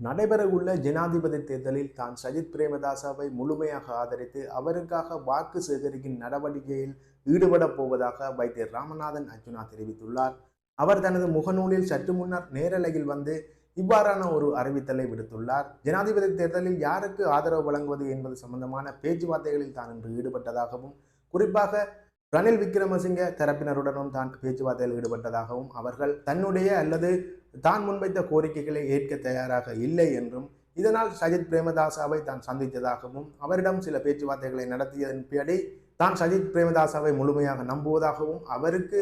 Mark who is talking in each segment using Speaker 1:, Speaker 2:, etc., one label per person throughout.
Speaker 1: நடைபெறவுள்ள ஜனாதிபதி தேர்தலில் தான் சஜித் பிரேமதாசவை முழுமையாக ஆதரித்து அவருக்காக வாக்கு சேகரிக்கும் நடவடிக்கையில் ஈடுபடப் போவதாக வைத்தியர் ராமநாதன் அர்ஜுனா தெரிவித்துள்ளார். அவர் தனது முகநூலில் சற்று முன்னர் நேரலையில் வந்து இவ்வாறான ஒரு அறிவித்தலை விடுத்துள்ளார். ஜனாதிபதி தேர்தலில் யாருக்கு ஆதரவு வழங்குவது என்பது சம்பந்தமான பேச்சுவார்த்தைகளில் தான் இன்று ஈடுபட்டதாகவும், குறிப்பாக ரணில் விக்ரமசிங்க தரப்பினருடனும் தான் பேச்சுவார்த்தையில் ஈடுபட்டதாகவும், அவர்கள் தன்னுடைய அல்லது தான் முன்வைத்த கோரிக்கைகளை ஏற்க தயாராக இல்லை என்றும், இதனால் சஜித் பிரேமதாசவை தான் சந்தித்ததாகவும், அவரிடம் சில பேச்சுவார்த்தைகளை நடத்தியதன்படி தான் சஜித் பிரேமதாசவை முழுமையாக நம்புவதாகவும், அவருக்கு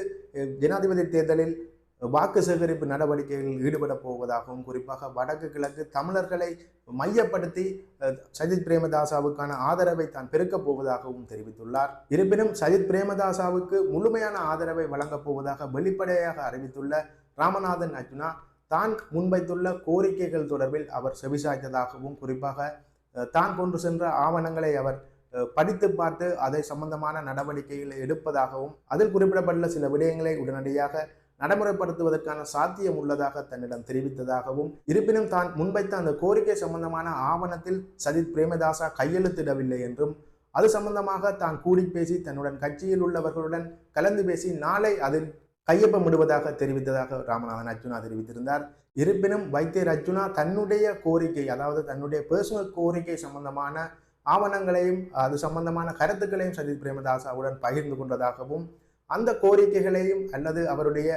Speaker 1: ஜனாதிபதி தேர்தலில் வாக்கு சேகரிப்பு நடவடிக்கைகளில் ஈடுபட போவதாகவும், குறிப்பாக வடக்கு கிழக்கு தமிழர்களை மையப்படுத்தி சஜித் பிரேமதாசாவுக்கான ஆதரவை தான் பெருக்கப் போவதாகவும் தெரிவித்துள்ளார். இருப்பினும் சஜித் பிரேமதாசாவுக்கு முழுமையான ஆதரவை வழங்கப் போவதாக வெளிப்படையாக அறிவித்துள்ள ராமநாதன் அர்ஜுனா தான் முன்வைத்துள்ள கோரிக்கைகள் தொடர்பில் அவர் செவிசாய்த்ததாகவும், குறிப்பாக தான் கொண்டு சென்ற ஆவணங்களை அவர் படித்து பார்த்து அதை சம்பந்தமான நடவடிக்கைகளை எடுப்பதாகவும், அதில் குறிப்பிடப்பட்டுள்ள சில விடயங்களை உடனடியாக நடைமுறைப்படுத்துவதற்கான சாத்தியம் உள்ளதாக தன்னிடம் தெரிவித்ததாகவும், இருப்பினும் தான் முன்வைத்த அந்த கோரிக்கை சம்பந்தமான ஆவணத்தில் சஜித் பிரேமதாசா கையெழுத்திடவில்லை என்றும், அது சம்பந்தமாக தான் கூடி பேசி தன்னுடன் கட்சியில் உள்ளவர்களுடன் கலந்து பேசி நாளை அதில் கையொப்பமிடுவதாக தெரிவித்ததாக ராமநாதன் அர்ஜுனா தெரிவித்திருந்தார். இருப்பினும் வைத்தியர் அர்ஜுனா தன்னுடைய கோரிக்கை, அதாவது தன்னுடைய பர்சனல் கோரிக்கை சம்பந்தமான ஆவணங்களையும் அது சம்பந்தமான கருத்துக்களையும் சஜித் பிரேமதாசாவுடன் பகிர்ந்து கொண்டதாகவும், அந்த கோரிக்கைகளையும் அல்லது அவருடைய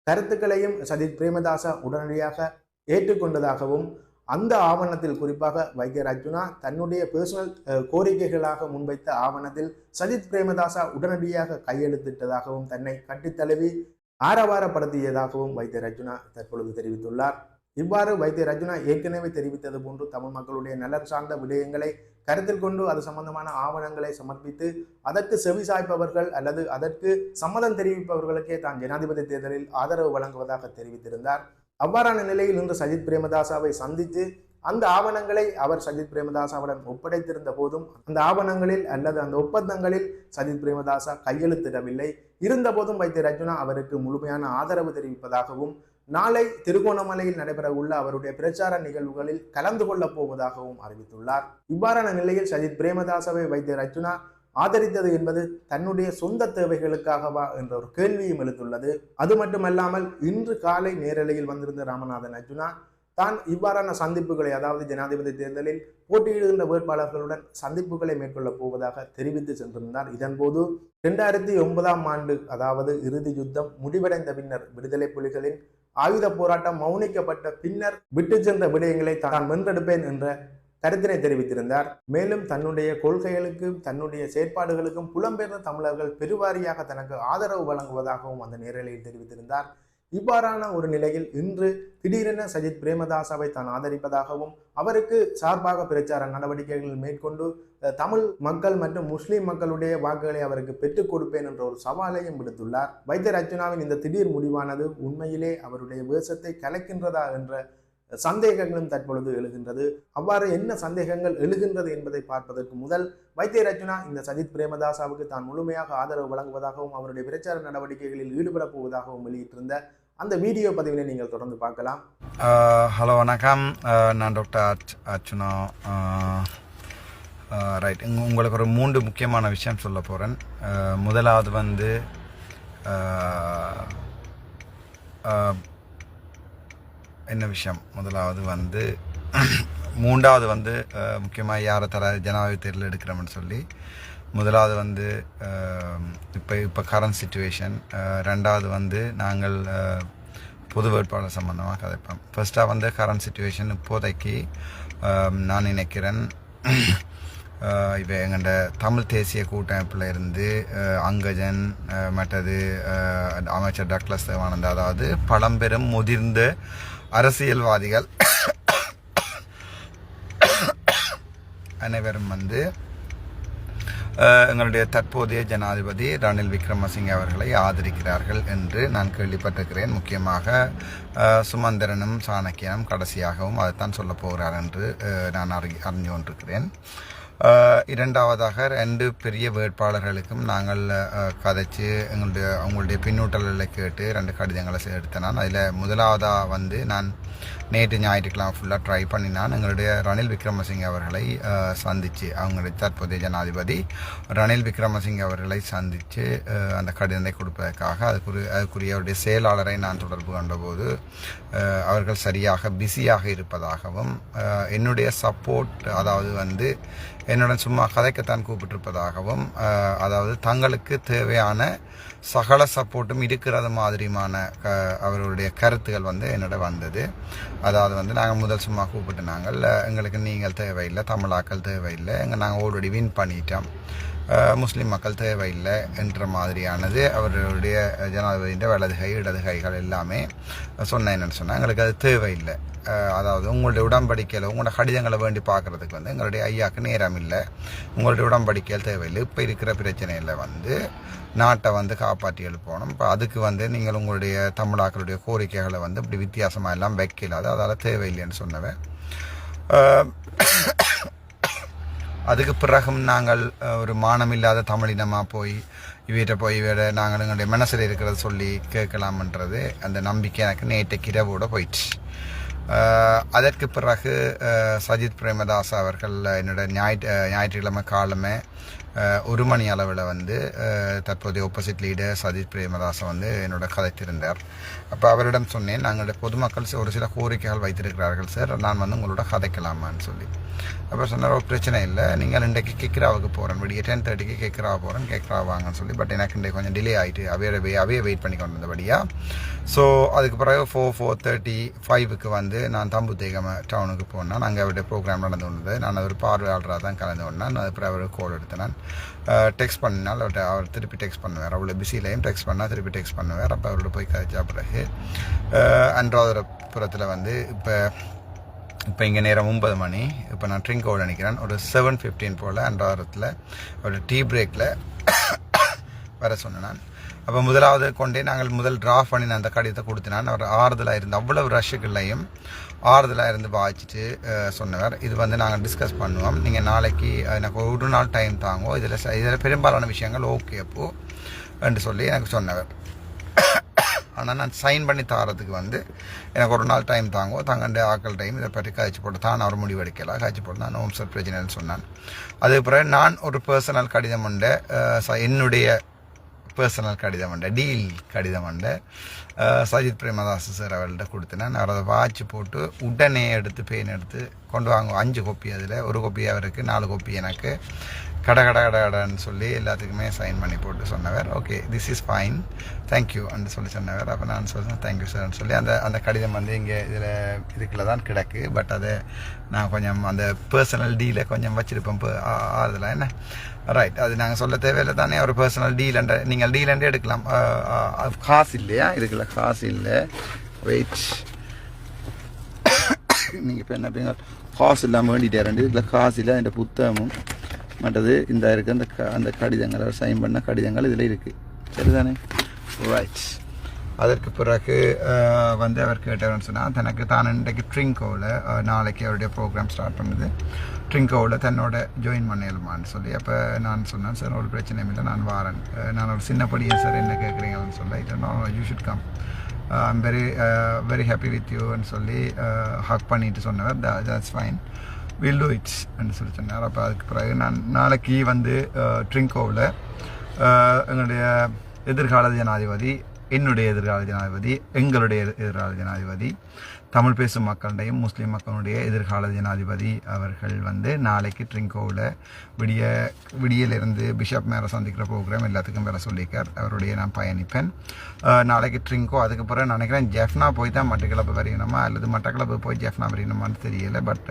Speaker 1: கருத்துக்களையும் சஜித் பிரேமதாசா உடனடியாக ஏற்றுக்கொண்டதாகவும், அந்த ஆவணத்தில் குறிப்பாக வைத்தியர் அர்ஜுனா தன்னுடைய பர்சனல் கோரிக்கைகளாக முன்வைத்த ஆவணத்தில் சஜித் பிரேமதாசா உடனடியாக கையெழுத்திட்டதாகவும், தன்னை கட்டித்தழுவி ஆரவாரப்படுத்தியதாகவும் வைத்தியர் அர்ஜுனா தற்பொழுது தெரிவித்துள்ளார். இவ்வாறு வைத்தியர் அர்ஜுனா ஏற்கனவே தெரிவித்தது போன்று தமிழ் மக்களுடைய நலன் சார்ந்த விடயங்களை கருத்தில் கொண்டு அது சம்பந்தமான ஆவணங்களை சமர்ப்பித்து அதற்கு செவிசாய்ப்பவர்கள் அல்லது அதற்கு சம்மதம் தெரிவிப்பவர்களுக்கே தான் ஜனாதிபதி தேர்தலில் ஆதரவு வழங்குவதாக தெரிவித்திருந்தார். அவ்வாறான நிலையில் இன்று சஜித் பிரேமதாசாவை சந்தித்து அந்த ஆவணங்களை அவர் சஜித் பிரேமதாசாவுடன் ஒப்படைத்திருந்த போதும் அந்த ஆவணங்களில் அல்லது அந்த ஒப்பந்தங்களில் சஜித் பிரேமதாசா கையெழுத்திடவில்லை. இருந்த போதும் வைத்தியர் அர்ஜுனா அவருக்கு முழுமையான ஆதரவு தெரிவிப்பதாகவும், நாளை திருகோணமலையில் நடைபெற உள்ள அவருடைய பிரச்சார நிகழ்வுகளில் கலந்து கொள்ளப் போவதாகவும் அறிவித்துள்ளார். இவ்வாறான நிலையில் சஜித் பிரேமதாசவை வைத்தியர் அர்ஜுனா ஆதரித்தது என்பது தன்னுடைய சொந்த தேவைகளுக்காகவா என்ற ஒரு கேள்வியும் எழுத்துள்ளது. அது மட்டுமல்லாமல் இன்று காலை நேரலையில் வந்திருந்த ராமநாதன் அர்ஜுனா தான் இவ்வாறான சந்திப்புகளை, அதாவது ஜனாதிபதி தேர்தலில் போட்டியிடுகின்ற வேட்பாளர்களுடன் சந்திப்புகளை மேற்கொள்ளப் போவதாக தெரிவித்து சென்றிருந்தார். இதன்போது 2009ஆம் ஆண்டு, அதாவது இறுதி யுத்தம் முடிவடைந்த பின்னர் விடுதலை புலிகளின் ஆயுத போராட்டம் மௌனிக்கப்பட்ட பின்னர் விட்டு சென்ற விடயங்களை தான் வென்றெடுப்பேன் என்ற கருத்தினை தெரிவித்திருந்தார். மேலும் தன்னுடைய கொள்கைகளுக்கும் தன்னுடைய செயற்பாடுகளுக்கும் புலம்பெயர்ந்த தமிழர்கள் பெருவாரியாக தனக்கு ஆதரவு வழங்குவதாகவும் அந்த நேரலையில் தெரிவித்திருந்தார். இவ்வாறான ஒரு நிலையில் இன்று திடீரென சஜித் பிரேமதாசாவை தான் ஆதரிப்பதாகவும், அவருக்கு சார்பாக பிரச்சார நடவடிக்கைகள் மேற்கொண்டு தமிழ் மக்கள் மற்றும் முஸ்லிம் மக்களுடைய வாக்குகளை அவருக்கு பெற்றுக் கொடுப்பேன் என்ற ஒரு சவாலையும் விடுத்துள்ளார். வைத்தியர் அர்ஜுனாவின் இந்த திடீர் முடிவானது உண்மையிலே அவருடைய வேஷத்தை கலைக்கின்றதா என்ற சந்தேகங்களும் தற்பொழுது எழுகின்றது. அவ்வாறு என்ன சந்தேகங்கள் எழுகின்றது என்பதை பார்ப்பதற்கு முதல் வைத்தியர் அர்ஜுனா இந்த சஜித் பிரேமதாசாவுக்கு தான் முழுமையாக ஆதரவு வழங்குவதாகவும் அவருடைய பிரச்சார நடவடிக்கைகளில் ஈடுபட போவதாகவும் வெளியிட்டிருந்த அந்த வீடியோ பதிவினை நீங்கள் தொடர்ந்து பார்க்கலாம்.
Speaker 2: ஹலோ, வணக்கம். நான் டாக்டர் அர்ச்சுனா. ரைட், உங்களுக்கு ஒரு 3 முக்கியமான விஷயம் சொல்ல போகிறேன். முதலாவது வந்து என்ன விஷயம், முதலாவது வந்து மூன்றாவது வந்து முக்கியமாக யாரை ஜனாதிபதி தேர்தல் எடுக்கிறோம்னு சொல்லி, முதலாவது வந்து இப்போ கரண்ட் சிச்சுவேஷன், ரெண்டாவது வந்து நாங்கள் பொது வேட்பாளர் சம்பந்தமாக கதைப்போம். ஃபர்ஸ்ட்டாக வந்து கரண்ட் சிச்சுவேஷன் இப்போதைக்கு நான் நினைக்கிறேன் இப்போ எங்கள்ட தமிழ் தேசிய கூட்டமைப்பில் இருந்து அங்கஜன், மற்றது அமைச்சர் டக்ளஸ் தேவானந்தா, அதாவது பழம்பெரும் முதிர்ந்த அரசியல்வாதிகள் அனைவரும் வந்து எங்களுடைய தற்போதைய ஜனாதிபதி ரணில் விக்ரமசிங்க அவர்களை ஆதரிக்கிறார்கள் என்று நான் கேள்விப்பட்டிருக்கிறேன். முக்கியமாக சுமந்திரனும் சாணக்கியனும் கடைசியாகவும் அதைத்தான் சொல்ல போகிறார் என்று நான் அறிஞ்சு கொண்டிருக்கிறேன். இரண்டாவதாக 2 பெரிய வேட்பாளர்களுக்கும் நாங்கள் கதைச்சு அவங்களுடைய பின்னூட்டல்களை கேட்டு 2 கடிதங்களை எடுத்தேன். அதில் முதலாவதாக வந்து நான் நேற்று ஞாயிற்றுக்கிழமை ஃபுல்லாக ட்ரை பண்ணினான். எங்களுடைய ரணில் விக்ரமசிங்க அவர்களை சந்தித்து, அவங்களுடைய தற்போதைய ஜனாதிபதி ரணில் விக்ரமசிங்க அவர்களை சந்தித்து அந்த கடிதத்தை கொடுப்பதற்காக அதுக்குரிய அவருடைய செயலாளரை நான் தொடர்பு கொண்டபோது அவர்கள் சரியாக பிஸியாக இருப்பதாகவும் என்னுடைய சப்போர்ட், அதாவது வந்து என்னுடன் சும்மா கதைக்கத்தான் கூப்பிட்டிருப்பதாகவும், அதாவது தங்களுக்கு தேவையான சகல சப்போர்ட்டும் இருக்கிறது மாதிரியான அவர்களுடைய கருத்துக்கள் வந்து என்னோட வந்தது. அதாவது வந்து நாங்கள் முதல் சும்மா கூப்பிட்டு நாங்கள் எங்களுக்கு நீங்கள் தேவையில்லை, தமிழாக்கள் தேவையில்லை, நாங்கள் ஆல்ரெடி வின் பண்ணிட்டோம், முஸ்லீம் மக்கள் தேவையில்லை என்ற மாதிரியானது அவர்களுடைய ஜனாதிபதியின் வலது கை இடது கைகள் எல்லாமே சொன்னேன். என்னென்னு சொன்னால் எங்களுக்கு அது தேவையில்லை, அதாவது உங்களுடைய உடன்படிக்கையில் உங்களோட கடிதங்களை வேண்டி பார்க்குறதுக்கு வந்து எங்களுடைய ஐயாவுக்கு நேரம் இல்லை, உங்களுடைய உடன்படிக்கையில் தேவையில்லை, இப்போ இருக்கிற பிரச்சனையில் வந்து நாட்டை வந்து காப்பாற்றி எழுப்பணும். இப்போ அதுக்கு வந்து நீங்கள் உங்களுடைய தமிழாக்களுடைய கோரிக்கைகளை வந்து இப்படி வித்தியாசமாக எல்லாம் வைக்கலாது, அதால் தேவையில்லைன்னு சொன்னவன். அதுக்கு பிறகும் நாங்கள் ஒரு மானமில்லாத தமிழினமாக போய் இவரை நாங்கள் எங்களுடைய மனசில் இருக்கிறத சொல்லி கேட்கலாம்ன்றது அந்த நம்பிக்கை எனக்கு நேற்றைக்கு இரவோடு போயிடுச்சு. அதற்கு பிறகு சஜித் பிரேமதாஸ் அவர்கள் என்னோட ஞாயிற்றுக்கிழமை காலமே 1 மணி அளவில் வந்து தற்போதைய ஆப்போசிட் லீடர் சஜித் பிரேமதாசை வந்து என்னோட கதைத்திருந்தார். அப்போ அவரிடம் சொன்னேன், நாங்களுடைய பொதுமக்கள் ஒரு சில கோரிக்கைகள் வைத்திருக்கிறார்கள் சார், நான் வந்து உங்களோட கதைக்கலாமான்னு சொல்லி. அப்போ சொன்னார், ஒரு பிரச்சனை இல்லை, நீங்கள் இன்றைக்கு கேட்குறாவுக்கு போகிறேன், விடிய 10:30 கேட்குறா போகிறேன், கேட்குறா வாங்கன்னு சொல்லி. பட் எனக்கு இன்றைக்கு கொஞ்சம் டிலே ஆகிட்டு அவையே வெயிட் பண்ணி கொண்டு வந்தபடியாக. ஸோ அதுக்கு பிறகு 4:35 வந்து நான் தம்புத்தேகம் டவுனுக்கு போனேன். அங்கே அவருடைய ப்ரோக்ராம் நடந்து கொண்டது. நான் ஒரு பார்வையாளராக தான் கலந்து கொண்டேன். அதுக்கப்புறம் அவருக்கு கால் எடுத்தேன். நான் டெக்ஸ்ட் பண்ணினால் அவர் திருப்பி டெக்ஸ்ட் பண்ணுவார், அவ்வளோ பிஸிலையும் டெக்ஸ்ட் பண்ணால் திருப்பி டெக்ஸ்ட் பண்ணுவார். அப்போ அவரோட போய் கதைச்சா பிறகு அன்றாதபுரத்தில் வந்து இப்போ இங்கே நேரம் 9 மணி. இப்போ நான் ட்ரிங்கோவில் நிற்கிறேன். ஒரு 7:15 போல் அன்றாதபுரத்தில் ஒரு டீ பிரேக்கில் வர சொன்னேன் நான். அப்போ முதலாவது கொண்டே நாங்கள் முதல் டிராஃப்ட் பண்ணி நான் அந்த கடிதத்தை கொடுத்தினான். அவர் ஆறுதலாக இருந்து அவ்வளவு ரஷ்ஷுகளையும் ஆறுதலாக இருந்து வாய்ச்சிட்டு சொன்னவர், இது வந்து நாங்கள் டிஸ்கஸ் பண்ணுவோம், நீங்கள் நாளைக்கு எனக்கு ஒரு நாள் டைம் தாங்கோ, இதில் பெரும்பாலான விஷயங்கள் ஓகே அப்போ என்று சொல்லி எனக்கு சொன்னவர். ஆனால் நான் சைன் பண்ணி தாரதுக்கு வந்து எனக்கு ஒரு நாள் டைம் தாங்கோ, தங்கண்ட ஆக்கள் டைம் இதை பற்றி காய்ச்சி போட்டு தான் அவர் முடிவெடுக்கலாம், காய்ச்சி போட்டு நான் ஹோம் சார் பிரச்சனைன்னு சொன்னான். அதுக்கு பிறகு நான் ஒரு பர்சனல் கடிதம் உண்டு, என்னுடைய பர்சனல் கடிதம் உண்டு, டீல் கடிதம் உண்டு சஜித் பிரேமதாஸ் சார் அவர்கள்ட்ட கொடுத்தேன். நான் அதை வாட்சி போட்டு உடனே எடுத்து பெயின் எடுத்து கொண்டு வாங்க 5 கோப்பி, அதில் 1 கோப்பி அவருக்கு 4 கோப்பி எனக்கு கடன்னு சொல்லி எல்லாத்துக்குமே சைன் பண்ணி போட்டு சொன்னவர். Okay, this is fine, thank you என்று சொல்லி சொன்னவர். அப்போ நான் சொல்கிறேன் தேங்க்யூ சார்ன்னு சொல்லி அந்த கடிதம் வந்து இங்கே இதுக்குள்ள தான் கிடக்கு. பட் அதை நான் கொஞ்சம் அந்த பர்சனல் டீலை கொஞ்சம் வச்சுருப்பேன் ஆறுதலாக என்ன ரைட். அது நாங்கள் சொல்ல தேவையில்லை தானே, ஒரு பர்சனல் டீல் நீங்கள் டீல் எடுக்கலாம். காசு இல்லையா, இதுக்குள்ள காசு இல்லை, வெயிட், நீங்கள் இப்போ என்ன பண்ணுங்க, காசு இல்லாமல் வேண்டிட்டாரு, இதுக்குள்ள காசு இல்லை, அந்த புத்தகமும் மற்றது இந்த இருக்குது அந்த கடிதங்கள் அவர் சைன் பண்ண கடிதங்கள் இதில் இருக்குது, சரிதானே ரைட். அதற்கு பிறகு வந்து அவர் கேட்டவர்னு சொன்னால் தனக்கு தான் இன்றைக்கு ட்ரிங்கோவில் நாளைக்கு அவருடைய ப்ரோக்ராம் ஸ்டார்ட் பண்ணுது, ட்ரிங்கோவில் தன்னோட ஜாயின் பண்ணிடலாமான்னு சொல்லி. அப்போ நான் சொன்னேன், சார் ஒரு பிரச்சனையும் இல்லை, நான் வாரேன், நான் ஒரு சின்னப்படியே சார் என்ன கேட்குறீங்கன்னு சொல்ல, இதோ you should come, I'm very happy with யூன்னு சொல்லி ஹக் பண்ணிட்டு சொன்னவர், that's fine, will do it's என்று சொல்லி சொன்னார். அப்போ அதுக்கு பிறகு நான் நாளைக்கு வந்து ட்ரிங்கோவில் எங்களுடைய எதிர்கால ஜனாதிபதி, என்னுடைய எதிர்கால ஜனாதிபதி, எங்களுடைய எதிர்கால ஜனாதிபதி, தமிழ் பேசும் மக்களுடையும் முஸ்லீம் மக்களுடைய எதிர்கால ஜனாதிபதி அவர்கள் வந்து நாளைக்கு ட்ரிங்கோவில் விடியிலிருந்து பிஷப் மேலே சந்திக்கிற ப்ரோக்ராம் எல்லாத்துக்கும் வேற சொல்லியிருக்கார். அவருடைய நான் பயணிப்பேன் நாளைக்கு ட்ரிங்கோ. அதுக்கப்புறம் நினைக்கிறேன் ஜெஃப்னா போய் தான் மட்டக்களப்பு வரையணுமா அல்லது மட்டக்களப்பு போய் ஜெஃப்னா வரையணுமான்னு தெரியலை. பட்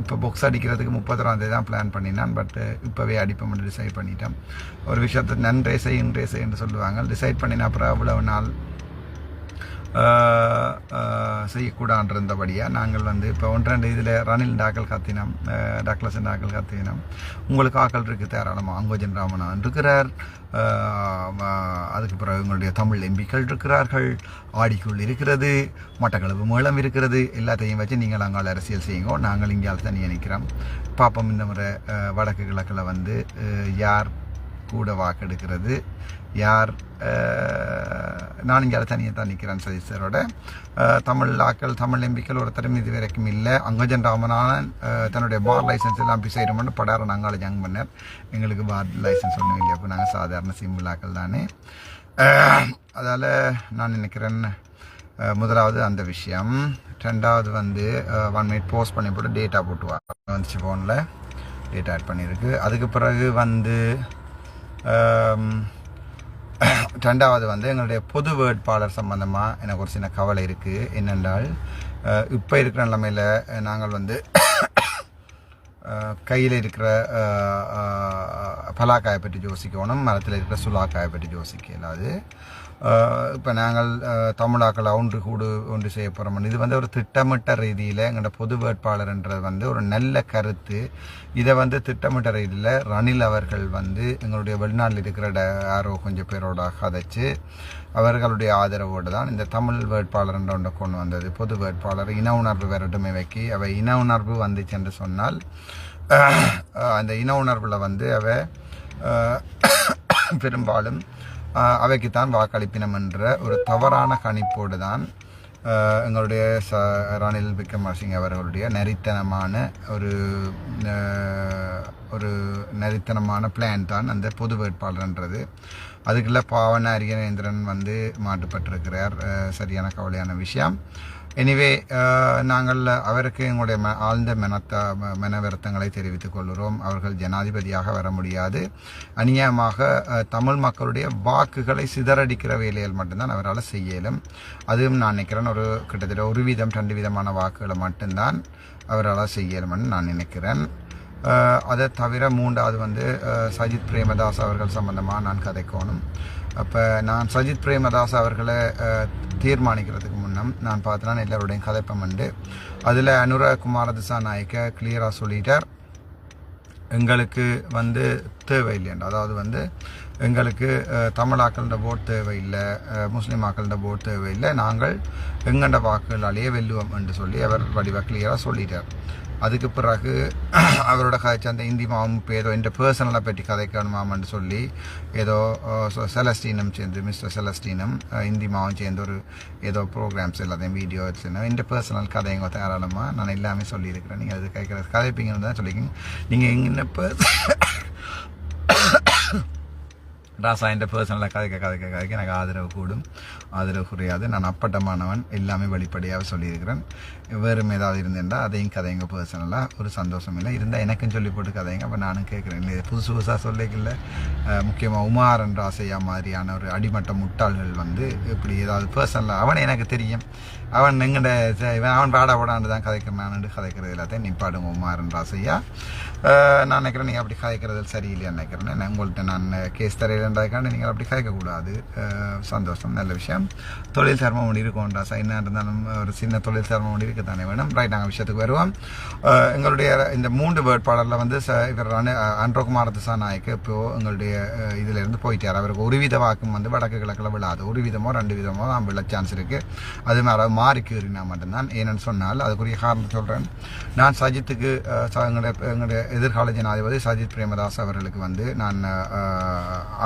Speaker 2: இப்போ புக்ஸ் அடிக்கிறதுக்கு 31ஆம் தேதி தான் பிளான் பண்ணினான். பட் இப்போவே அடிப்போம்னு டிசைட் பண்ணிட்டேன். ஒரு விஷயத்தை நன்றே செய் என்று சொல்லுவாங்க. டிசைட் பண்ணின அப்புறம் அவ்வளவு நாள் செய்யக்கூடாதுன்றபடியாக நாங்கள் வந்து இப்போ 1-2 இதில் ரணில் டாக்கள் கத்தினோம், டக்ளஸ் டாக்கள் கத்தினோம். உங்களுக்கு ஆக்கள் இருக்குது தாராளமாக, அங்கோஜன் ராமநாதன் இருக்கிறார், அதுக்கு பிறகு எங்களுடைய தமிழ் எம்பிக்கள் இருக்கிறார்கள், ஆடிக்குள் இருக்கிறது, மட்டக்களப்பு மேளம் இருக்கிறது. எல்லாத்தையும் வச்சு நீங்கள் அங்கால அரசியல் செய்யுங்க, நாங்கள் இங்கே தனியாக நிற்கிறோம். பாப்போம் இந்த முறை வடக்கு கிழக்கில் வந்து யார் கூட வாக்கெடுக்கிறது யார்? நான் இங்கே தனியாக தான் நிற்கிறேன் சதீஷ் சாரோட. தமிழ் ஆக்கள் தமிழ் எம்பிக்கள் ஒருத்தரும் இது வரைக்கும் இல்லை. அங்கஜன் ராமநாதன் தன்னுடைய பார் லைசன்ஸ் எல்லாம் அப்படி செய்யணும்னு படார நாங்கள் ஜங் பண்ணார். எங்களுக்கு பார் லைசன்ஸ் ஒன்றும் இல்லை. அப்போ நாங்கள் சாதாரண சிம்பிள் ஆக்கள் தானே. அதால் நான் நினைக்கிறேன் முதலாவது அந்த விஷயம். ரெண்டாவது வந்து 1 மினிட் போஸ்ட் பண்ணி போட்டு டேட்டா போட்டு வந்துச்சு, ஃபோனில் டேட்டா ஆட் பண்ணியிருக்கு. அதுக்கு பிறகு வந்து ரெண்டாவது வந்து எங்களுடைய பொது வேட்பாளர் சம்பந்தமாக எனக்கு ஒரு சின்ன கவலை இருக்குது. என்னென்றால் இப்போ இருக்கிற நிலைமையில் நாங்கள் வந்து கையில் இருக்கிற பலாக்காயை பற்றி யோசிக்கணும், மரத்தில் இருக்கிற சுலாக்காயை பற்றி யோசிக்க இல்லாது. இப்போ நாங்கள் தமிழாக்களை ஒன்று செய்ய போகிறோம். இது வந்து ஒரு திட்டமிட்ட ரீதியில் எங்களோட பொது வேட்பாளர்ன்றது வந்து ஒரு நல்ல கருத்து. இதை வந்து திட்டமிட்ட ரீதியில் ரணில் அவர்கள் வந்து எங்களுடைய வெளிநாட்டில் இருக்கிற யாரோ கொஞ்சம் பேரோட கதைச்சு அவர்களுடைய ஆதரவோடு தான் இந்த தமிழ் வேட்பாளர் என்ற ஒன்றை கொண்டு வந்தது. பொது வேட்பாளர் இன உணர்வு வேறட்டுமே வைக்கி அவை இன உணர்வு வந்துச்சு என்று சொன்னால் அந்த இன உணர்வில் வந்து அவை பெரும்பாலும் அவைக்குத்தான் வாக்களிப்பினம் என்ற ஒரு தவறான கணிப்போடு தான் எங்களுடைய ரணில் விக்ரமசிங்க அவர்களுடைய நரித்தனமான பிளான் தான் அந்த பொது வேட்பாளர்ன்றது. அதுக்குள்ள பாவன அரியநேந்திரன் வந்து மாட்டுப்பட்டிருக்கிறார். சரியான கவலையான விஷயம். எனிவே நாங்கள் அவருக்கு எங்களுடைய ஆழ்ந்த மன வருத்தங்களை தெரிவித்துக் கொள்கிறோம். அவர்கள் ஜனாதிபதியாக வர முடியாது. அநியாயமாக தமிழ் மக்களுடைய வாக்குகளை சிதறடிக்கிற வேலைகள் மட்டும்தான் அவரால் செய்யலும். அதுவும் நான் நினைக்கிறேன் கிட்டத்தட்ட 1-2 விதமான வாக்குகளை மட்டும்தான் அவரால் செய்யலும்னு நான் நினைக்கிறேன். அதை தவிர 3வது வந்து சஜித் பிரேமதாஸ் அவர்கள் சம்பந்தமாக நான் கதைக்கணும். அப்போ நான் சஜித் பிரேமதாஸ் அவர்களை தீர்மானிக்கிறதுக்கு முன்னம் நான் பார்த்தேன்னா எல்லாருடையும் கதைப்பம் உண்டு. அதில் அனுர குமார திசாநாயக்க கிளியராக சொல்லிட்டார், எங்களுக்கு வந்து தேவையில்லைண்டு. அதாவது வந்து எங்களுக்கு தமிழாக்கள்ட ஓட் தேவையில்லை, முஸ்லீம் ஆக்கள்ட ஓட் தேவையில்லை, நாங்கள் எங்கண்ட வாக்குகளாலேயே வெல்லுவோம் என்று சொல்லி அவர் வடிவாக கிளியராக சொல்லிட்டார். அதுக்கு பிறகு அவரோட கதைச்சு அந்த இந்தி மாவும் இப்போ ஏதோ இந்த பர்சனலை பற்றி கதைக்கணுமாமன்னு சொல்லி ஏதோ செலஸ்டீனும் சேர்ந்து மிஸ்டர் செலஸ்டீனும் இந்தி மாவும் சேர்ந்து ஏதோ ப்ரோக்ராம்ஸ் எல்லாத்தையும் வீடியோ வச்சுருந்தேன். இந்த பர்சனல் கதைங்க தாராளமாக நான் எல்லாமே சொல்லியிருக்கிறேன். நீங்கள் அது கதைப்பீங்கன்னு தான் சொல்லிக்கிங்க. நீங்கள் எங்கே ராசாயண்ட பர்சனலாக கதைக்க எனக்கு ஆதரவு கூடும், ஆதரவு குறையாது. நான் அப்பட்டமானவன், எல்லாமே வெளிப்படையாக சொல்லியிருக்கிறேன். வேறு ஏதாவது இருந்தேன்டா அதையும் கதைங்க பர்சனலாக ஒரு சந்தோஷம் இல்லை இருந்தால் எனக்கும் சொல்லி போட்டு கதைங்க. அப்போ நானும் கேட்குறேன், இல்லை புதுசாக சொல்லிக்கல. முக்கியமாக உமாரன் ராசையா மாதிரியான ஒரு அடிமட்ட முட்டாள்கள் வந்து இப்படி ஏதாவது பர்சனலாக அவன் எனக்கு தெரியும், அவன் எங்கட அவன் பாடாண்டு தான் கதைக்கிறான்னு கதைக்கிறது எல்லாத்தையும் நிப்பாடுங்க உமாரன் ராசையா. நான் நினைக்கிறேன் நீங்கள் அப்படி கதைக்கிறது சரியில்லைன்னு நினைக்கிறேன். உங்கள்கிட்ட நான் கேஸ் தரையில்ன்றாக்காண்டு நீங்கள் அப்படி கதைக்கக்கூடாது. சந்தோஷம், நல்ல விஷயம். தொழில் சிரமம் ஒன்று இருக்கும்டா சார், என்ன இருந்தாலும் ஒரு சின்ன தொழில் சிரமம் ஒன்று இருக்கத்தானே வேணும். ரைட், நாங்கள் விஷயத்துக்கு வருவோம். எங்களுடைய இந்த 3 வேட்பாளரில் வந்து இவர் அன்றகுமார திசாநாயக்கு இப்போது எங்களுடைய இதிலேருந்து போயிட்டார். அவருக்கு 1 வீத வாக்கும் வந்து வடக்கு கிழக்கில் விழாது. 1 வீதமோ 2 வீதமோ தான் விழ சான்ஸ் இருக்குது. அது மேலே மாறிக்கு ஏறினா மட்டும்தான். ஏன்னு சொன்னால் அதுக்குரிய காரணம் சொல்கிறேன். நான் சஜித்துக்கு எங்களுடைய எதிர்கால ஜனாதிபதி சஜித் பிரேமதாஸ் அவர்களுக்கு வந்து நான்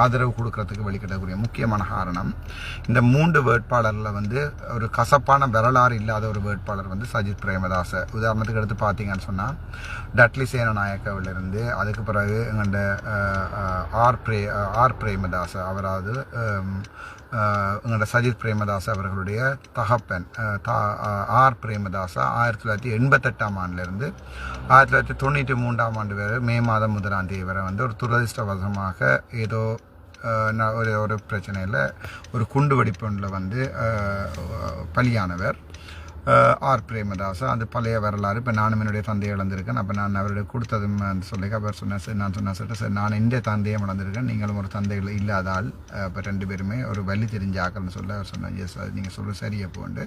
Speaker 2: ஆதரவு கொடுக்கறதுக்கு வெளிக்கிடக்கூடிய முக்கியமான காரணம், இந்த 3 வேட்பாளரில் வந்து ஒரு கசப்பான வரலாறு இல்லாத ஒரு வேட்பாளர் வந்து சஜித் பிரேமதாஸ். உதாரணத்துக்கு எடுத்து பார்த்தீங்கன்னு சொன்னால் டட்லி சேனநாயக்கவிலிருந்து அதுக்கு பிறகு எங்கள்ட ஆர் பிரேமதாஸ் அவராது எங்களோட சஜித் பிரேமதாஸ் அவர்களுடைய தகப்பன் ஆர் பிரேமதாசா 1988ஆம் ஆண்டிலிருந்து 1993ஆம் ஆண்டு வரை மே மாதம் 1ஆம் தேதி வரை வந்து ஒரு துரதிர்ஷ்டவசமாக ஏதோ ஒரு பிரச்சனையில் ஒரு குண்டு வெடிப்பொன்றில் வந்து பலியானவர் ஆர் பிரேமதாஸ். அது பழைய வரலாறு. இப்போ நானும் என்னுடைய தந்தையை இழந்திருக்கேன். அப்போ நான் அவருடைய கொடுத்ததும் சொல்லி அவர் சொன்னேன், சார் நான் சொன்னேன் சார் சார் நான் இந்த தந்தையை இழந்திருக்கேன், நீங்களும் ஒரு தந்தைகள் இல்லாதால் இப்போ 2 பேருமே ஒரு வழி தெரிஞ்ச ஆக்கள்னு சொல்ல அவர் சொன்னேன். எஸ், அது நீங்கள் சொல்ல சரியா போண்டு.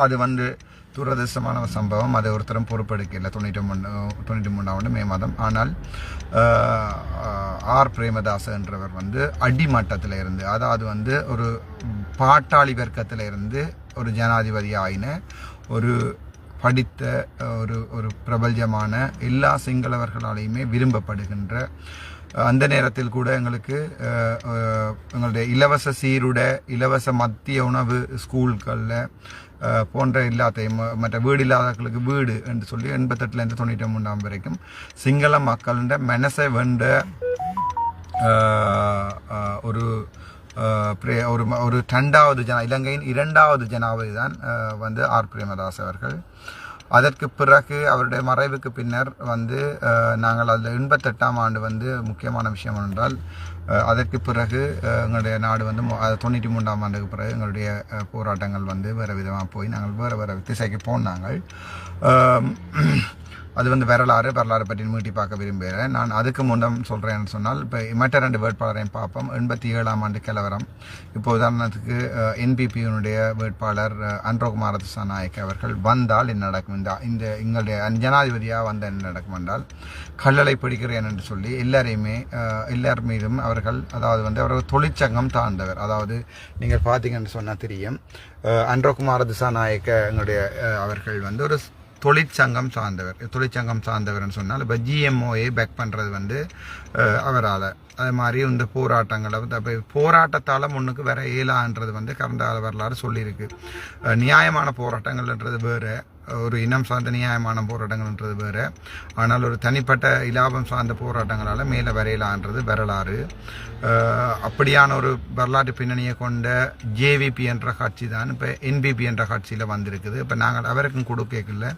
Speaker 2: அது வந்து துரதிர்ஷ்டமான ஒரு சம்பவம். அதை ஒருத்தரும் பொறுப்பெடுக்கல 93ஆம் ஆண்டு மே மாதம். ஆனால் ஆர் பிரேமதாஸ் என்றவர் வந்து அடிமட்டத்தில் இருந்து, அதாவது வந்து ஒரு பாட்டாளி வர்க்கத்தில் இருந்து ஒரு ஜனாதிபதி ஆயின ஒரு படித்த ஒரு பிரபல்யமான எல்லா சிங்களவர்களாலேயுமே விரும்பப்படுகின்ற அந்த நேரத்தில் கூட எங்களுக்கு எங்களுடைய இலவச சீருட இலவச மத்திய உணவு ஸ்கூல்களில் போன்ற எல்லாத்தையும் மற்ற வீடு இல்லாதவர்களுக்கு வீடு என்று சொல்லி 88லேருந்து 93 வரைக்கும் சிங்கள மக்களிட மனசை வென்ற ஒரு ஒரு இலங்கையின் 2வது ஜனாதிபதி தான் வந்து ஆர் பிரேமதாஸ் அவர்கள். அதற்கு பிறகு அவருடைய மறைவுக்கு பின்னர் வந்து நாங்கள் அதில் 88ஆம் ஆண்டு வந்து முக்கியமான விஷயம் என்றால் அதற்கு பிறகு எங்களுடைய நாடு வந்து 93ஆம் ஆண்டுக்கு பிறகு எங்களுடைய போராட்டங்கள் வந்து வேறு விதமாக போய் நாங்கள் வேறு திசைக்கு போனாங்கள். அது வந்து வரலாறு பற்றி மீட்டி பார்க்க விரும்புகிறேன். நான் அதுக்கு முன்னம் சொல்கிறேன்னு சொன்னால் இப்போ மற்ற 2 வேட்பாளரையும் பார்ப்போம். 87ஆம் ஆண்டு கலவரம். இப்போ உதாரணத்துக்கு என்பிபியினுடைய வேட்பாளர் அன்ரோகுமார திசாநாயக்க அவர்கள் வந்தால் என்ன நடக்கும், இந்த எங்களுடைய ஜனாதிபதியாக வந்த என்ன நடக்கும் என்றால் கல்லளை பிடிக்கிறேன் என்று சொல்லி எல்லார் மீதும் அவர்கள், அதாவது வந்து அவர்கள் தொழிற்சங்கம் தாழ்ந்தவர். அதாவது நீங்கள் பார்த்தீங்கன்னு சொன்னால் தெரியும், அன்ரோகுமார திசாநாயக்க எங்களுடைய அவர்கள் வந்து ஒரு தொழிற்சங்கம் சார்ந்தவர்னு சொன்னால் இப்போ ஜிஎம்ஓயை பேக் பண்ணுறது வந்து அவரால். அது மாதிரி இந்த போராட்டத்தால் முன்னுக்கு வேற இயலான்றது வந்து கடந்த வரலாறு சொல்லியிருக்கு. நியாயமான போராட்டங்கள்ன்றது வேறு, ஒரு இனம் சார்ந்த நியாயமான போராட்டங்கள்ன்றது வேறு. ஆனால் ஒரு தனிப்பட்ட இலாபம் சார்ந்த போராட்டங்களால் மேலே வரையலான்றது வரலாறு. அப்படியான ஒரு வரலாற்று பின்னணியை கொண்ட ஜேவிபி என்ற கட்சி தான் இப்போ என்பிபி என்ற கட்சியில் வந்திருக்குது. இப்போ நாங்கள் அவருக்கும் கொடுக்கல,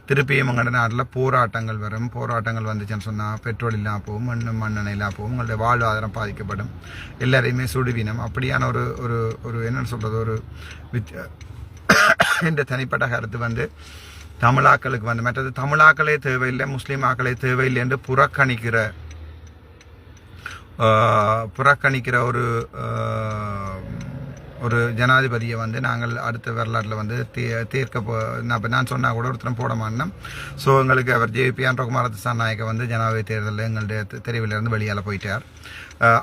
Speaker 2: திருப்பியும் எங்கள் நாட்டில் போராட்டங்கள் வரும். போராட்டங்கள் வந்துச்சுன்னு சொன்னால் பெட்ரோல் இல்லாமல் போகும், மண்ணெண்ணெய் இல்லாமல் போகும், உங்களுடைய வாழ்வாதாரம் பாதிக்கப்படும், எல்லாரையுமே சுடுவினம். அப்படியான ஒரு என்னன்னு சொல்கிறது, ஒரு இந்த தனிப்பட்ட கருத்து வந்து தமிழாக்களுக்கு வந்து, மற்றது தமிழாக்களே தேவையில்லை, முஸ்லீம் ஆக்களே தேவையில்லை என்று புறக்கணிக்கிற ஒரு ஜனாதிபதியை வந்து நாங்கள் அடுத்த வரலாற்றில் வந்து நான் சொன்னால் கூட ஒருத்தரம் போட மாட்டோம். ஸோ எங்களுக்கு அவர் ஜேபி அன்ரோகுமார திசாநாயக்க வந்து ஜனாதிபதி தேர்தலில் எங்களுடைய தெரிவிலிருந்து வெளியால் போயிட்டார்.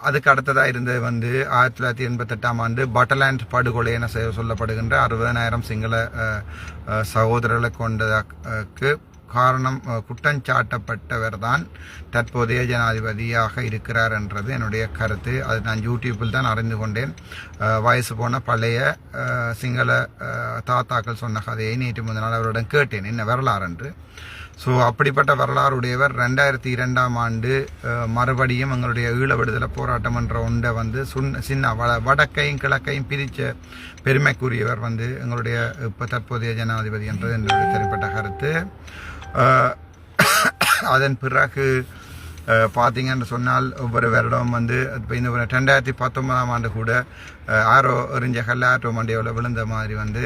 Speaker 2: அதுக்கு அடுத்ததாக இருந்தது வந்து 1988ஆம் ஆண்டு பட்டலாண்ட் படுகொலை என சொல்லப்படுகின்ற 60,000 சிங்கள சகோதரர்களை கொண்டதற்கு காரணம் குற்றஞ்சாட்டப்பட்டவர் தான் தற்போதைய ஜனாதிபதியாக இருக்கிறார் என்றது என்னுடைய கருத்து. அது நான் யூடியூப்பில் தான் அறிந்து கொண்டேன். வயசு போன பழைய சிங்கள தாத்தாக்கள் சொன்ன கதையை நேற்று முதல் நாள் அவரிடம் கேட்டேன் என்ன வரலாறு என்று. ஸோ அப்படிப்பட்ட வரலாறுடையவர் 2002ஆம் ஆண்டு மறுபடியும் எங்களுடைய ஈழ விடுதலை போராட்டம் என்ற ஒன்றை வந்து சின்ன வடக்கையும் கிழக்கையும் பிரித்த பெருமைக்குரியவர் வந்து எங்களுடைய இப்போ தற்போதைய ஜனாதிபதி என்றது என்னுடைய தனிப்பட்ட கருத்து. அதன் பிறகு பார்த்தீங்கன்னு சொன்னால் ஒவ்வொரு வருடம் வந்து இப்போ இந்த 2019ஆம் ஆண்டு கூட ஆரோ எறிஞ்ச கல்லாற்றோ மண்டியாவில் விழுந்த மாதிரி வந்து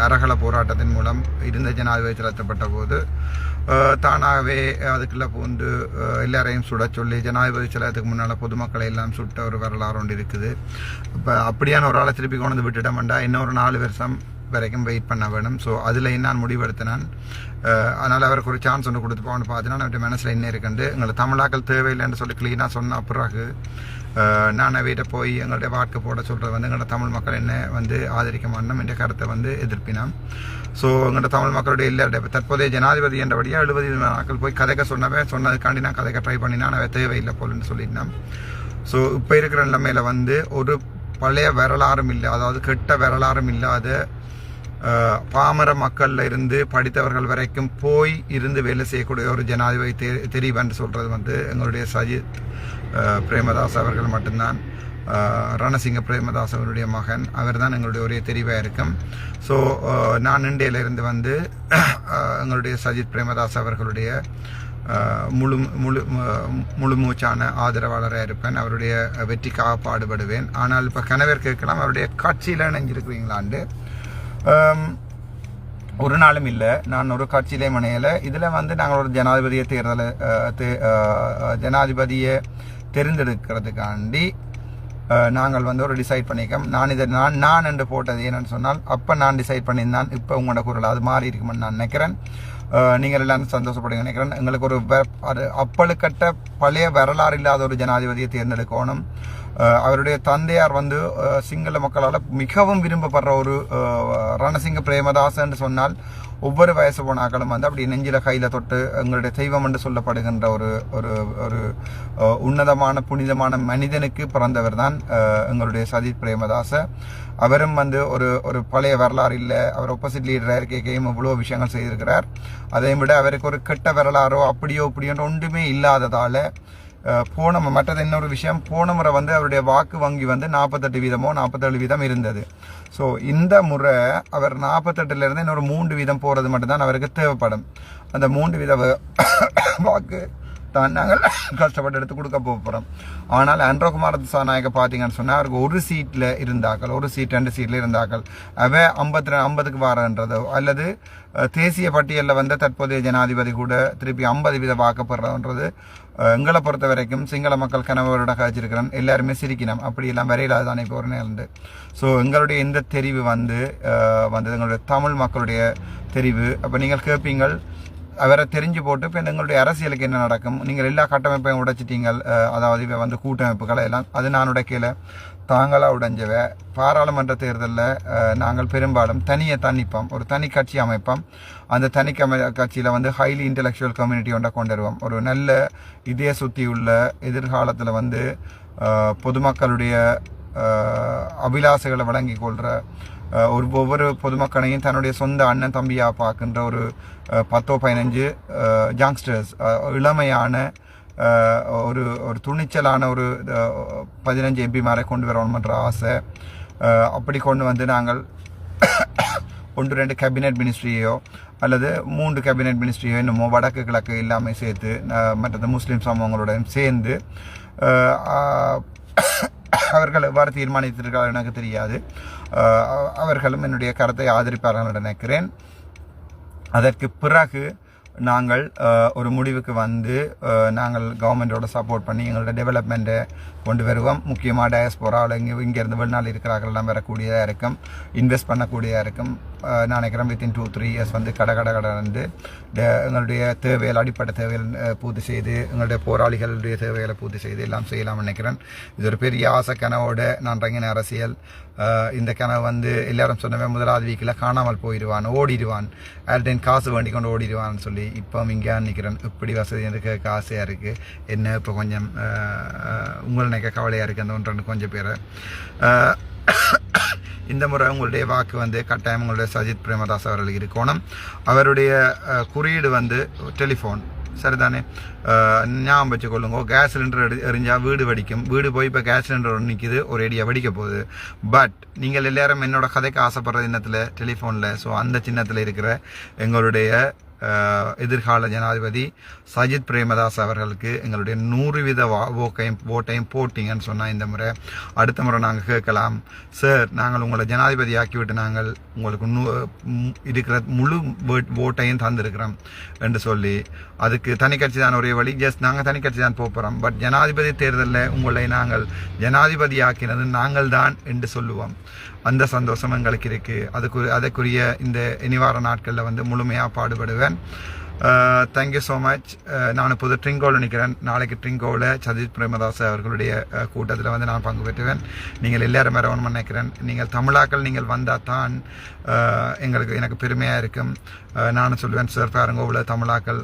Speaker 2: அரகல போராட்டத்தின் மூலம் இருந்த ஜனாதிபதி செலுத்தப்பட்ட போது தானாகவே அதுக்குள்ளே பூந்து எல்லாரையும் சுட சொல்லி ஜனாதிபதி செலத்துக்கு முன்னால் பொதுமக்களை எல்லாம் சுட்ட ஒரு வரலாறு ஒன்று இருக்குது. இப்போ அப்படியான ஒரு ஆளை திருப்பி கொண்டு விட்டுட்டோம்டா இன்னொரு 4 வருஷம் வரைக்கும் வெயிட் பண்ண வேணும். ஸோ அதில் நான் முடிவெடுத்தினான். அதனால் அவருக்கு ஒரு சான்ஸ் ஒன்று கொடுத்துப்போன்னு பார்த்தீங்கன்னா அவருடைய மனசில் என்ன இருக்குண்டு எங்களை தமிழாக்கள் தேவையில்லைன்னு சொல்லி க்ளீனாக சொன்ன பிறகு நான் வீட்டை போய் எங்களுடைய வாக்கு போட சொல்கிறது வந்து எங்களோட தமிழ் மக்கள் என்ன வந்து ஆதரிக்க மாட்டோம் என்ற கருத்தை வந்து எதிர்ப்பினான். ஸோ எங்களோட தமிழ் மக்களுடைய எல்லாருடைய தற்போதைய ஜனாதிபதி என்றபடியாக 70 நாட்கள் போய் கதைக்க சொன்னதுக்காண்டி நான் கதைக்க ட்ரை பண்ணினா அவன் தேவையில்லை போலன்னு சொல்லியிருந்தான். ஸோ இப்போ இருக்கிற நிலைமையில் வந்து ஒரு பழைய வரலாறும் இல்லை, அதாவது கெட்ட வரலாறும் இல்லாத பாமர மக்கள்ல இருந்து படித்தவர்கள் வரைக்கும் போய் இருந்து வேலை செய்யக்கூடிய ஒரு ஜனாதிபதி தெரிவன்னு சொல்றது வந்து எங்களுடைய சஜித் பிரேமதாஸ் அவர்கள் மட்டும்தான். ரணசிங்க பிரேமதாஸ் அவருடைய மகன், அவர் தான் எங்களுடைய ஒரே தெரிவாக இருக்கும். ஸோ நான் இந்தியிலிருந்து வந்து எங்களுடைய சஜித் பிரேமதாஸ் அவர்களுடைய முழு மூச்சான ஆதரவாளராக இருப்பேன். அவருடைய வெற்றிக்காக பாடுபடுவேன். ஆனால் இப்போ கணவர் கேட்கலாம், அவருடைய கட்சியில் இணைஞ்சிருக்கிறீங்களாண்டு. ஒரு நாளும் இல்லை, நான் ஒரு கட்சியிலே மனையில். இதில் வந்து நாங்கள் ஒரு ஜனாதிபதியை தேர்ந்தெடுக்கிறதுக்காண்டி நாங்கள் வந்து ஒரு டிசைட் பண்ணிக்கோம். நான் என்று போட்டது என்னன்னு சொன்னால் அப்போ நான் டிசைட் பண்ணியிருந்தான். இப்போ உங்களோட குரல் அது மாறி இருக்குமென்னு நான் நினைக்கிறேன். நீங்கள் எல்லாரும் சந்தோஷப்படுங்க நினைக்கிறேன். எங்களுக்கு ஒரு அப்பழுக்கட்ட பழைய வரலாறு இல்லாத ஒரு ஜனாதிபதியை தேர்ந்தெடுக்கணும். அவருடைய தந்தையார் வந்து சிங்கள மக்களால் மிகவும் விரும்பப்படுற ஒரு ரணசிங்க பிரேமதாஸ் என்று சொன்னால் ஒவ்வொரு வயசு போனாக்களும் வந்து அப்படி நெஞ்சில கையில் தொட்டு எங்களுடைய தெய்வம் என்று சொல்லப்படுகின்ற ஒரு ஒரு ஒரு உன்னதமான புனிதமான மனிதனுக்கு பிறந்தவர் தான் எங்களுடைய சஜித் பிரேமதாச. அவரும் வந்து ஒரு பழைய வரலாறு இல்லை. அவர் ஆப்போசிட் லீடராக இருக்கையும் இவ்வளோ விஷயங்கள் செய்திருக்கிறார். அதையும் விட அவருக்கு ஒரு கெட்ட வரலாறோ அப்படியோ ஒன்றுமே இல்லாததால் மற்றது இன்னொரு விஷயம், போன முறை வந்து அவருடைய வாக்கு வங்கி வந்து 48% 47% இருந்தது. ஸோ இந்த முறை அவர் 48% இன்னொரு 3% போகிறது மட்டும்தான் அவருக்கு தேவைப்படும். அந்த 3% வாக்கு தான் நாங்கள் கஷ்டப்பட்டு எடுத்து கொடுக்க போகிறோம். ஆனால் அன்றகுமார் திசாநாயக்க பார்த்தீங்கன்னு சொன்னால் அவருக்கு ஒரு சீட்டில் இருந்தாக்கள், ஒரு சீட் 2 சீட்டில் இருந்தாக்கள் அவ 50க்கு வரன்றதோ அல்லது தேசிய பட்டியலில் வந்து தற்போதைய ஜனாதிபதி கூட திருப்பி 50% வாக்கப்படுறதுன்றது எங்களை பொறுத்த வரைக்கும் சிங்கள மக்கள் கனவோட காய்ச்சிருக்கிறோம். எல்லாருமே சிரிக்கணும், அப்படியெல்லாம் வரையிலாது தானே இப்போ ஒரு நேர்ந்து. ஸோ எங்களுடைய இந்த தெரிவு வந்து எங்களுடைய தமிழ் மக்களுடைய தெரிவு. அப்போ நீங்கள் கேட்பீங்கள் அவரை தெரிஞ்சு போட்டு இப்போ எங்களுடைய அரசியலுக்கு என்ன நடக்கும், நீங்கள் எல்லா கட்டமைப்பையும் உடைச்சிட்டீங்கள், அதாவது இப்போ வந்து கூட்டமைப்புகளை எல்லாம் அது நான் உடைக்கல, தாங்களாக உடைஞ்சவ. பாராளுமன்ற தேர்தலில் நாங்கள் பெரும்பாலும் தனிப்போம், ஒரு தனி கட்சி அமைப்போம். அந்த தனி கட்சியில் வந்து ஹைலி இன்டெலெக்சுவல் கம்யூனிட்டி ஒன்றை கொண்டு வருவோம். ஒரு நல்ல இதய சுத்தி உள்ள எதிர்காலத்தில் வந்து பொதுமக்களுடைய அபிலாசைகளை வழங்கி கொள்கிற ஒவ்வொரு பொதுமக்களையும் தன்னுடைய சொந்த அண்ணன் தம்பியாக பார்க்கின்ற ஒரு 10-15 யங்ஸ்டர்ஸ், இளமையான ஒரு துணிச்சலான ஒரு 15 எம்பிமாரை கொண்டு வரணும்ன்ற ஆசை. அப்படி கொண்டு வந்து நாங்கள் 1-2 கேபினெட் மினிஸ்ட்ரியோ அல்லது 3 கேபினெட் மினிஸ்ட்ரியோ இன்னமும் வடக்கு கிழக்கு எல்லாமே சேர்த்து மற்றது முஸ்லீம் சமூகங்களுடன் சேர்ந்து அவர்கள் எவ்வாறு தீர்மானித்திருக்கிறார்கள் எனக்கு தெரியாது. அவர்களும் என்னுடைய கருத்தை ஆதரிப்பார்கள் நினைக்கிறேன். அதற்கு பிறகு நாங்கள் ஒரு முடிவுக்கு வந்து நாங்கள் கவர்மெண்டோட சப்போர்ட் பண்ணி எங்களோட டெவலப்மெண்ட்டை கொண்டு வருவோம். முக்கியமாக டயஸ்போராவில் இங்கேருந்து வெளிநாள் இருக்கிறார்கள்லாம் வரக்கூடியதாக இருக்கும், இன்வெஸ்ட் பண்ணக்கூடியதாக இருக்கும். நான் நினைக்கிறேன் வித்தின் 2-3 இயர்ஸ் வந்து கடந்து எங்களுடைய தேவைகள், அடிப்படை தேவைகள் பூர்த்தி செய்து, எங்களுடைய போராளிகளுடைய தேவைகளை பூர்த்தி செய்து எல்லாம் செய்யலாம்னு நினைக்கிறேன். இது ஒரு பெரிய ஆசை கனவோட நான் இறங்கின அரசியல். இந்த கனவு வந்து எல்லாரும் சொன்னவன் முதலாவது வீக்கில் காணாமல் போயிடுவான், ஓடிடுவான், ஆல்டைன் காசு வேண்டி கொண்டு ஓடிடுவான்னு சொல்லி இப்போ இங்கே நிற்கிறேன். இப்படி வசதி எனக்கு ஆசையாக இருக்குது. என்ன இப்போ கொஞ்சம் உங்களை நினைக்க கவலையாக இருக்குது அந்த 1-2 கொஞ்சம் பேர். இந்த முறை உங்களுடைய வாக்கு வந்து கட்டாயம் உங்களுடைய சஜித் பிரேமதாஸ் அவர்களுக்கு இருக்கணும். அவருடைய குறியீடு வந்து டெலிஃபோன், சரிதானே? ஞாபகம் வச்சுக்கொள்ளுங்க, கேஸ் சிலிண்டர் எரிஞ்சால் வீடு வெடிக்கும். வீடு போய் இப்போ கேஸ் சிலிண்டர் நிற்கிது, ஒரு ஏடியாக வெடிக்க போகுது. பட் நீங்கள் எல்லாரும் என்னோட கதைக்கு ஆசைப்படுற சின்னத்தில் டெலிஃபோனில், ஸோ அந்த சின்னத்தில் இருக்கிற எங்களுடைய எதிர்கால ஜனாதிபதி சஜித் பிரேமதாஸ் அவர்களுக்கு எங்களுடைய 100% ஓட்டையும் போட்டிங்கன்னு சொன்னால் இந்த முறை அடுத்த முறை நாங்கள் கேட்கலாம், சார் நாங்கள் உங்களை ஜனாதிபதி ஆக்கிவிட்டு நாங்கள் உங்களுக்கு இருக்கிற முழு ஓட்டையும் தந்திருக்கிறோம் என்று சொல்லி. அதுக்கு தனி கட்சி தான் ஒரே வழி. ஜஸ்ட் நாங்கள் தனி கட்சி தான் போகிறோம். பட் ஜனாதிபதி தேர்தலில் உங்களை நாங்கள் ஜனாதிபதி ஆக்கினது நாங்கள் தான் என்று சொல்லுவோம். அந்த சந்தோஷம் எங்களுக்கு இருக்குது. அதுக்குரிய இந்த இனிவார நாட்களில் வந்து முழுமையாக பாடுபடுவேன். Thank you so much. நான் இப்போது ட்ரிங்கோவில் நிற்கிறேன். நாளைக்கு ட்ரிங்கோவில் சஜித் பிரேமதாஸ் அவர்களுடைய கூட்டத்தில் வந்து நான் பங்கு பெற்றுவேன். நீங்கள் எல்லாரும் வரணும்னு நினைக்கிறேன். நீங்கள் தமிழாக்கள் நீங்கள் வந்தால் தான் எனக்கு பெருமையாக இருக்கும். நானும் சொல்லுவேன், சார் பாருங்க இவ்வளோ தமிழாக்கள்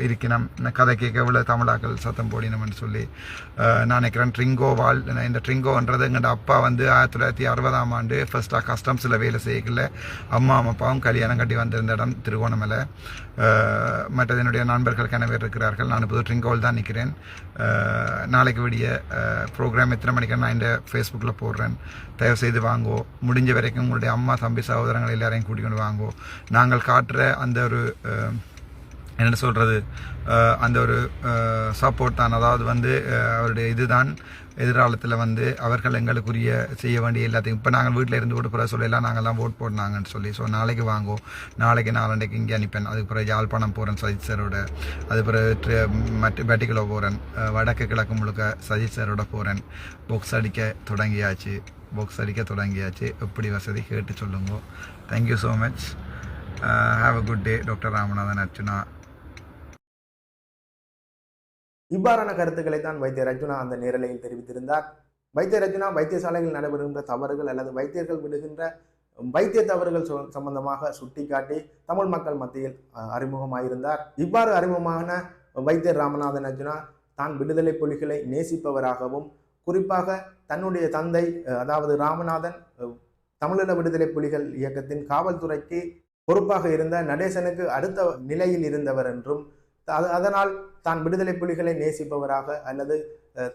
Speaker 2: இருக்கணும், கதை கேட்க இவ்வளோ தமிழாக்கள் சத்தம் போடினோம்னு சொல்லி நான் நினைக்கிறேன். இந்த ட்ரிங்கோன்றது எங்களோட அப்பா வந்து 1960ஆம் ஆண்டு ஃபர்ஸ்ட்டாக கஸ்டம்ஸில் வேலை செய்யல. அம்மா அப்பாவும் கல்யாணம் கட்டி வந்திருந்த இடம் திருகோணமலை. மற்றது என்னுடைய நண்பர்கள் கனவேர் இருக்கிறார்கள். நான் இப்போது ட்ரிங்கோவில் தான் நிற்கிறேன். நாளைக்கு விடிய ப்ரோக்ராம் எத்தனை மணிக்கு நான் இந்த ஃபேஸ்புக்கில் போடுறேன். தயவுசெய்து வாங்கோ. முடிஞ்ச வரைக்கும் உங்களுடைய அம்மா தம்பி சகோதரங்கள் எல்லாரையும் கூட்டிக்கொண்டு வாங்கோ. நாங்கள் காட்டுற அந்த ஒரு என்ன சொல்கிறது, அந்த ஒரு சப்போர்ட் தான். அதாவது வந்து அவருடைய இதுதான் எதிர்காலத்தில் வந்து அவர்கள் எங்களுக்குரிய செய்ய வேண்டிய எல்லாத்தையும். இப்போ நாங்கள் வீட்டில் இருந்து கூட பிறகு சொல்லலாம் நாங்கள்லாம் ஓட் போடனாங்கன்னு சொல்லி. ஸோ நாளைக்கு வாங்கோ. நாளைக்கு 4 இங்கே அனுப்பேன். அதுக்கு பிறகு யாழ்ப்பாணம் போகிறேன் சஜித் சாரோட. அது பிறகு வெட்டிக்குள்ள போகிறேன். வடக்கு கிழக்கு முழுக்க சஜித் சாரோட போகிறேன். பாக்ஸ் அடிக்க தொடங்கியாச்சு. எப்படி வசதி கேட்டு சொல்லுங்க. Thank you so much. Have a good day. Doctor Ramanathan Archuna.
Speaker 1: இவ்வாறான கருத்துக்களை தான் வைத்தியர் அர்ஜுனா அந்த நேரலையில் தெரிவித்திருந்தார். வைத்தியர் அர்ஜுனா வைத்தியசாலையில் நடைபெறுகின்ற தவறுகள் அல்லது வைத்தியர்கள் விடுகின்ற வைத்திய தவறுகள் சம்பந்தமாக சுட்டிக்காட்டி தமிழ் மக்கள் மத்தியில் அறிமுகமாயிருந்தார். இவ்வாறு அறிமுகமான வைத்தியர் ராமநாதன் அர்ஜுனா தான் விடுதலை புலிகளை நேசிப்பவராகவும், குறிப்பாக தன்னுடைய தந்தை அதாவது ராமநாதன் தமிழீழ விடுதலை புலிகள் இயக்கத்தின் காவல்துறைக்கு பொறுப்பாக இருந்த நடேசனுக்கு அடுத்த நிலையில் இருந்தவர் என்றும், அதனால் தான் விடுதலை புலிகளை நேசிப்பவராக அல்லது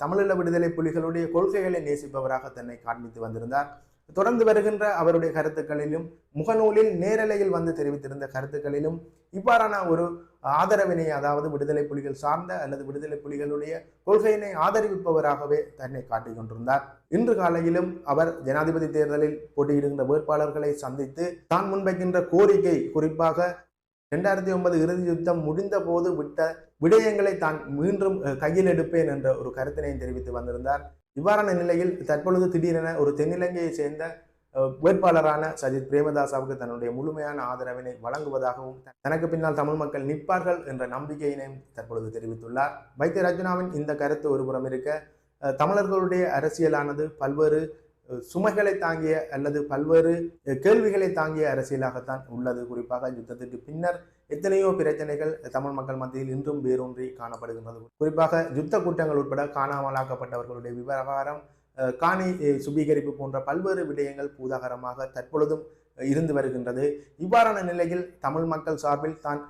Speaker 1: தமிழீழ விடுதலை புலிகளுடைய கொள்கைகளை நேசிப்பவராக தன்னை காண்பித்து வந்திருந்தார். தொடர்ந்து வருகின்ற அவருடைய கருத்துக்களிலும், முகநூலில் நேரலையில் வந்து தெரிவித்திருந்த கருத்துக்களிலும் இவ்வாறான ஒரு ஆதரவினை, அதாவது விடுதலை புலிகள் சார்ந்த அல்லது விடுதலை புலிகளுடைய கொள்கையினை ஆதரிப்பவராகவே தன்னை காட்டிக் கொண்டிருந்தார். இன்று காலையிலும் அவர் ஜனாதிபதி தேர்தலில் போட்டியிடுகின்ற வேட்பாளர்களை சந்தித்து தான் முன்வைக்கின்ற கோரிக்கை, குறிப்பாக 2009 இறுதி யுத்தம் முடிந்த போது விட்ட விடயங்களை தான் மீண்டும் கையில் எடுப்பேன் என்ற ஒரு கருத்தினை தெரிவித்து வந்திருந்தார். இவ்வாறான நிலையில் தற்பொழுது திடீரென ஒரு தென்னிலங்கையை சேர்ந்த வேட்பாளரான சஜித் பிரேமதாசவுக்கு தன்னுடைய முழுமையான ஆதரவினை வழங்குவதாகவும், தனக்கு பின்னால் தமிழ் மக்கள் நிற்பார்கள் என்ற நம்பிக்கையினையும் தற்பொழுது தெரிவித்துள்ளார். வைத்தியர் அர்ஜுனாவின் இந்த கருத்து ஒருபுறம் இருக்க, தமிழர்களுடைய அரசியலானது பல்வேறு சுமைகளை தாங்கிய அல்லது பல்வேறு கேள்விகளை தாங்கிய அரசியலாகத்தான் உள்ளது. குறிப்பாக யுத்தத்திற்கு பின்னர் எத்தனையோ பிரச்சனைகள் தமிழ் மக்கள் மத்தியில் இன்றும் வேரூன்றி காணப்படுகின்றது. குறிப்பாக யுத்த குற்றங்கள் உட்பட காணாமலாக்கப்பட்டவர்களுடைய விவகாரம், காணி சுபீகரிப்பு போன்ற பல்வேறு விடயங்கள் பூதாகரமாக தற்பொழுதும் இருந்து வருகின்றது. இவ்வாறான நிலையில் தமிழ் மக்கள் சார்பில் தான்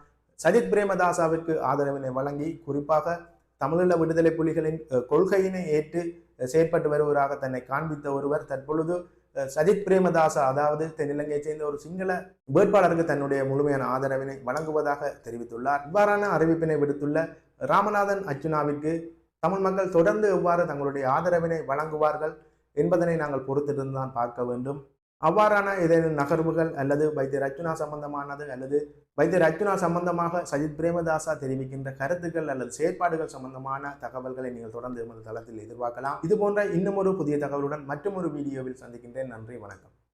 Speaker 1: சஜித் பிரேமதாசவிற்கு ஆதரவினை வழங்கி, குறிப்பாக தமிழீழ விடுதலை புலிகளின் கொள்கையினை ஏற்று செயற்பட்டு வருவதாக தன்னை காண்பித்த ஒருவர் தற்பொழுது சஜித் பிரேமதாச, அதாவது தென்னிலங்கையை சேர்ந்த ஒரு சிங்கள வேட்பாளருக்கு தன்னுடைய முழுமையான ஆதரவினை வழங்குவதாக தெரிவித்துள்ளார். இவ்வாறான அறிவிப்பினை விடுத்துள்ள ராமநாதன் அர்ஜுனாவிற்கு தமிழ் மக்கள் தொடர்ந்து எவ்வாறு தங்களுடைய ஆதரவினை வழங்குவார்கள் என்பதனை நாங்கள் பொறுத்திருந்துதான் பார்க்க வேண்டும். அவ்வாறான ஏதேனும் நகர்வுகள் அல்லது வைத்தியர் அர்ஜுனா சம்பந்தமானது அல்லது வைத்தியர் அர்ஜுனா சம்பந்தமாக சஜித் பிரேமதாசா தெரிவிக்கின்ற கருத்துக்கள் அல்லது செயற்பாடுகள் சம்பந்தமான தகவல்களை நீங்கள் தொடர்ந்து எமது தளத்தில் எதிர்பார்க்கலாம். இது போன்ற இன்னும் ஒரு புதிய தகவலுடன் மற்றும் ஒரு வீடியோவில் சந்திக்கின்றேன். நன்றி, வணக்கம்.